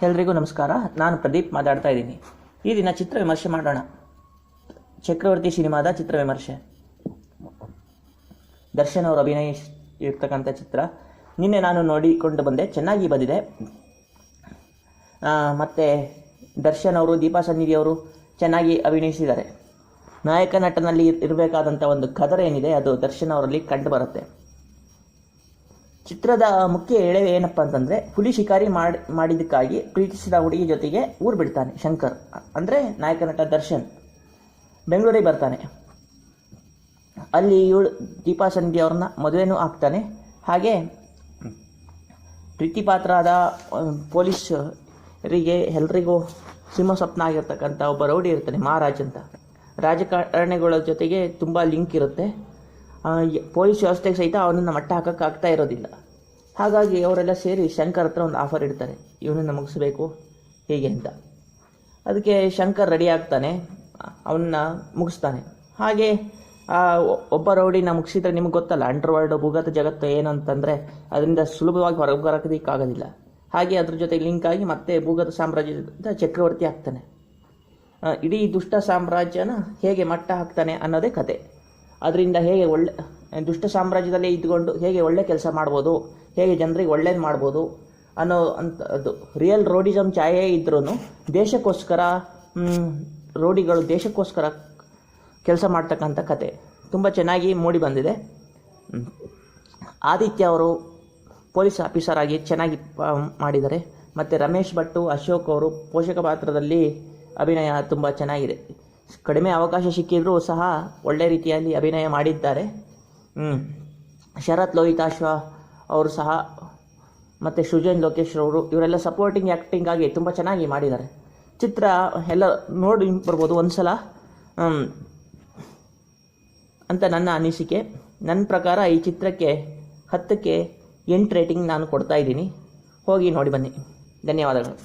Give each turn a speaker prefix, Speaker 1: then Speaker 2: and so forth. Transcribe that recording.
Speaker 1: ಎಲ್ರಿಗೂ ನಮಸ್ಕಾರ. ನಾನು ಪ್ರದೀಪ್ ಮಾತಾಡ್ತಾ ಇದ್ದೀನಿ. ಈ ದಿನ ಚಿತ್ರ ವಿಮರ್ಶೆ ಮಾಡೋಣ. ಚಕ್ರವರ್ತಿ ಸಿನಿಮಾದ ಚಿತ್ರ ವಿಮರ್ಶೆ. ದರ್ಶನ್ ಅವರು ಅಭಿನಯಿಸಿರ್ತಕ್ಕಂಥ ಚಿತ್ರ. ನಿನ್ನೆ ನಾನು ನೋಡಿಕೊಂಡು ಬಂದೆ, ಚೆನ್ನಾಗಿ ಬಂದಿದೆ. ಮತ್ತು ದರ್ಶನ್ ಅವರು, ದೀಪಾ ಸನ್ನಿಧಿ ಅವರು ಚೆನ್ನಾಗಿ ಅಭಿನಯಿಸಿದ್ದಾರೆ. ನಾಯಕ ನಟನಲ್ಲಿ ಇರಬೇಕಾದಂಥ ಒಂದು ಕದರ ಏನಿದೆ ಅದು ದರ್ಶನ್ ಅವರಲ್ಲಿ ಕಂಡು ಬರುತ್ತೆ. ಚಿತ್ರದ ಮುಖ್ಯ ಎಳೆ ಏನಪ್ಪ ಅಂತಂದರೆ, ಹುಲಿ ಶಿಕಾರಿ ಮಾಡಿದ್ದಕ್ಕಾಗಿ ಪ್ರೀತಿಸಿದ ಹುಡುಗಿ ಜೊತೆಗೆ ಊರು ಬಿಡ್ತಾನೆ ಶಂಕರ್, ಅಂದರೆ ನಾಯಕ ನಟ ದರ್ಶನ್. ಬೆಂಗಳೂರಿಗೆ ಬರ್ತಾನೆ. ಅಲ್ಲಿ ದೀಪಾ ಸನ್ನಿಧಿ ಅವ್ರನ್ನ ಮದುವೆನೂ ಆಗ್ತಾನೆ. ಹಾಗೆ ಪ್ರೀತಿ ಪಾತ್ರರಾದ ಪೊಲೀಸರಿಗೆ ಎಲ್ರಿಗೂ ಸಿಂಹ ಸ್ವಪ್ನ ಆಗಿರ್ತಕ್ಕಂಥ ಒಬ್ಬ ರೌಡಿ ಇರ್ತಾನೆ, ಮಹಾರಾಜ್ ಅಂತ. ರಾಜಕಾರಣಿಗಳ ಜೊತೆಗೆ ತುಂಬ ಲಿಂಕ್ ಇರುತ್ತೆ. ಪೊಲೀಸ್ ವ್ಯವಸ್ಥೆಗೆ ಸಹಿತ ಅವನನ್ನು ಮಟ್ಟ ಹಾಕೋಕ್ಕಾಗ್ತಾ ಇರೋದಿಲ್ಲ. ಹಾಗಾಗಿ ಅವರೆಲ್ಲ ಸೇರಿ ಶಂಕರ್ ಹತ್ರ ಒಂದು ಆಫರ್ ಇಡ್ತಾರೆ, ಇವನನ್ನು ಮುಗಿಸ್ಬೇಕು ಹೀಗೆ ಅಂತ. ಅದಕ್ಕೆ ಶಂಕರ್ ರೆಡಿ ಆಗ್ತಾನೆ, ಅವನ್ನ ಮುಗಿಸ್ತಾನೆ. ಹಾಗೆ ಒಬ್ಬ ರೌಡಿನ ಮುಗಿಸಿದ್ರೆ ನಿಮ್ಗೆ ಗೊತ್ತಲ್ಲ, ಅಂಡರ್ವರ್ಲ್ಡ್ ಭೂಗತ ಜಗತ್ತು ಏನು ಅಂತಂದರೆ ಅದರಿಂದ ಸುಲಭವಾಗಿ ಹೊರಗೆ ಬರೋಕ್ಕಾಗೋದಿಲ್ಲ. ಹಾಗೆ ಅದ್ರ ಜೊತೆ ಲಿಂಕ್ ಆಗಿ ಮತ್ತೆ ಭೂಗತ ಸಾಮ್ರಾಜ್ಯದ ಚಕ್ರವರ್ತಿ ಆಗ್ತಾನೆ. ಇಡೀ ದುಷ್ಟ ಸಾಮ್ರಾಜ್ಯನ ಹೇಗೆ ಮಟ್ಟ ಹಾಕ್ತಾನೆ ಅನ್ನೋದೇ ಕತೆ. ಅದರಿಂದ ಹೇಗೆ ದುಷ್ಟ ಸಾಮ್ರಾಜ್ಯದಲ್ಲೇ ಇದ್ಕೊಂಡು ಹೇಗೆ ಒಳ್ಳೆ ಕೆಲಸ ಮಾಡ್ಬೋದು, ಹೇಗೆ ಜನರಿಗೆ ಒಳ್ಳೇದು ಮಾಡ್ಬೋದು ಅನ್ನೋ ಅಂಥದ್ದು. ರಿಯಲ್ ರೋಡಿಸಮ್ ಛಾಯೆ ಇದ್ರೂ ದೇಶಕ್ಕೋಸ್ಕರ ರೋಡಿಗಳು ದೇಶಕ್ಕೋಸ್ಕರ ಕೆಲಸ ಮಾಡ್ತಕ್ಕಂಥ ಕತೆ ತುಂಬ ಚೆನ್ನಾಗಿ ಮೂಡಿ ಬಂದಿದೆ. ಆದಿತ್ಯ ಅವರು ಪೊಲೀಸ್ ಆಫೀಸರ್ ಆಗಿ ಚೆನ್ನಾಗಿ ಮಾಡಿದ್ದಾರೆ. ಮತ್ತು ರಮೇಶ್ ಭಟ್ಟು, ಅಶೋಕ್ ಅವರು ಪೋಷಕ ಪಾತ್ರದಲ್ಲಿ ಅಭಿನಯ ತುಂಬ ಚೆನ್ನಾಗಿದೆ. ಕಡಿಮೆ ಅವಕಾಶ ಸಿಕ್ಕಿದ್ರೂ ಸಹ ಒಳ್ಳೆ ರೀತಿಯಲ್ಲಿ ಅಭಿನಯ ಮಾಡಿದ್ದಾರೆ. ಶರತ್ ಲೋಹಿತಾಶ್ವ ಅವರು ಸಹ ಮತ್ತು ಸೃಜನ್ ಲೋಕೇಶ್ ಅವರು ಇವರೆಲ್ಲ ಸಪೋರ್ಟಿಂಗ್ ಆ್ಯಕ್ಟಿಂಗ್ ಆಗಿ ತುಂಬ ಚೆನ್ನಾಗಿ ಮಾಡಿದ್ದಾರೆ. ಚಿತ್ರ ಎಲ್ಲ ನೋಡಿ ಬರ್ಬೋದು ಒಂದು ಸಲ ಅಂತ ನನ್ನ ಅನಿಸಿಕೆ. ನನ್ನ ಪ್ರಕಾರ ಈ ಚಿತ್ರಕ್ಕೆ 10ಕ್ಕೆ 8 ರೇಟಿಂಗ್ ನಾನು ಕೊಡ್ತಾ ಇದ್ದೀನಿ. ಹೋಗಿ ನೋಡಿ ಬನ್ನಿ. ಧನ್ಯವಾದಗಳು.